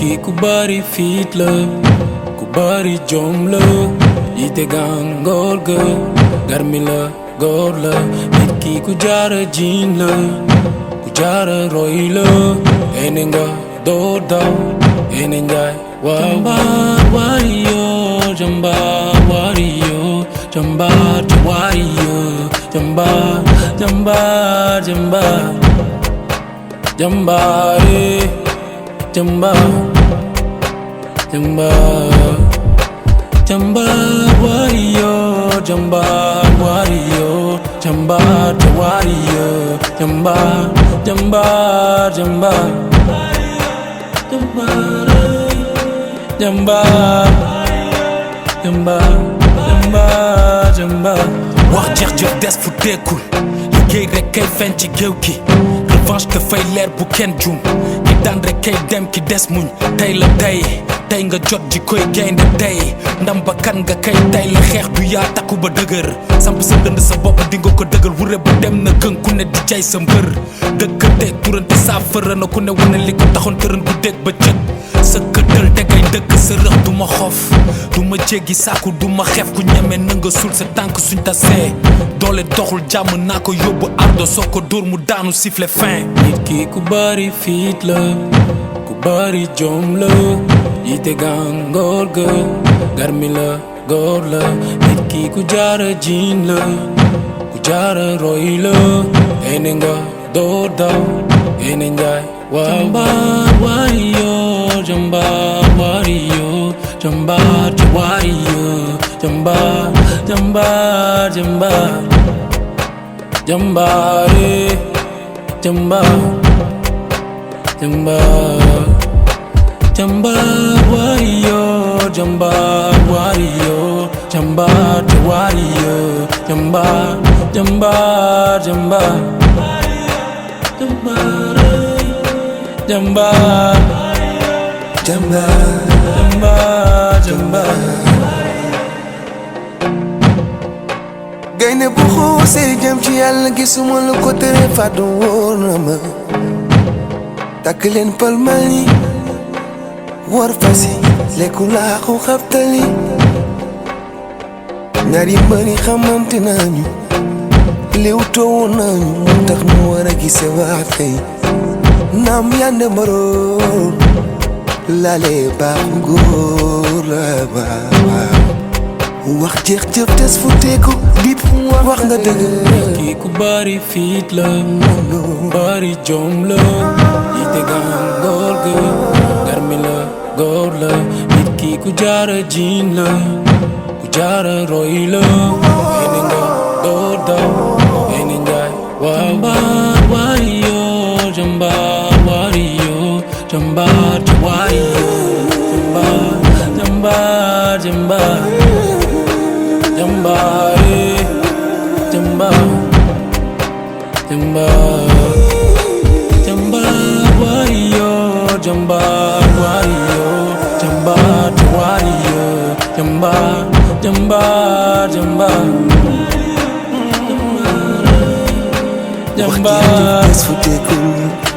Ki ku bari fit la, ku bari jom la, yite gangor ga, garmi la, gor la. Nit ki ku jara jin la, ku jara roy la, enenga do daw, enenjay wow. Jambar warrior, jambar warrior, jambar warrior, jambar, jambar, jambar, jambar, jambar, jambar, jambar warrior, jambar warrior, jambar warrior, jambar, jambar, jambar, jambar, jambar, jambar, jambar, jambar. wax jeex jëf des fu teekul liggéey rek kay feeñ ci géew ki revanche que fay leer bu kenn juum ki daan rek kay dem ki des muñ tey la tey nga jot ji koy gaynde tey ndam ba kan nga kay tey la xeex du yaa takku ba dëgër samp sa dënd sa bopp di nga ko dëggal wure bu dem na gën ku ne di jay sa mbër dëkkante turante saafara na ku ne wane li ko taxoon tërën bu dégg ba cëg sa këddal te kay dëkk sa rëx du ma xof du ma jéggi sàkku du ma xeef ku ñeme na nga sul sa tànk suñ tasee doole doxul jàmm naa ko yóbbu ardo soo ko dóor mu daanu siffle fin. Nit ki ku bari fit la, ku bari jom la, yite gangor ga, garmi la, gor la. Nit ki ku jara jin la, ku jara roy la, enenga do daw, enenjay wow. Jambar warrior, jambar warrior, jambar warrior, jambar, jambar, jambar, jambar, jambar, jambar, jambar warrior, jambar warrior, jambar warrior, jambar, jambar, jambar, jambar, jambar, jambar, jambar. Gaynde bu xuusee jëm ci yàlla gisuma lu ko tere fàddu wóor na ma takk leen palmal yi war fas yi lekku laaxu xaftali ñaari mbëri xamante nañu liw toowu nañu moo tax mu war a gise waat kay naam yande mbaroor lale baaxu góor la waaw wax jeex jëf des fu teeku bip wax nga dëgg. Ki ku bari fit la, bari jom la, yite gangor ga, garmi la, gor la. Nit ki ku jara jin la, ku jara roy la, enenga do daw, enenjay wow. Jambar warrior, jambar warrior, jambar warrior, jambar, jambar, jambar, jambar, jambar, jambar, jambar warrior, jambar warrior, jambar warrior, jambar, jambar, jambar, jambar, wax jeex jëf des fu teekul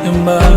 jambar.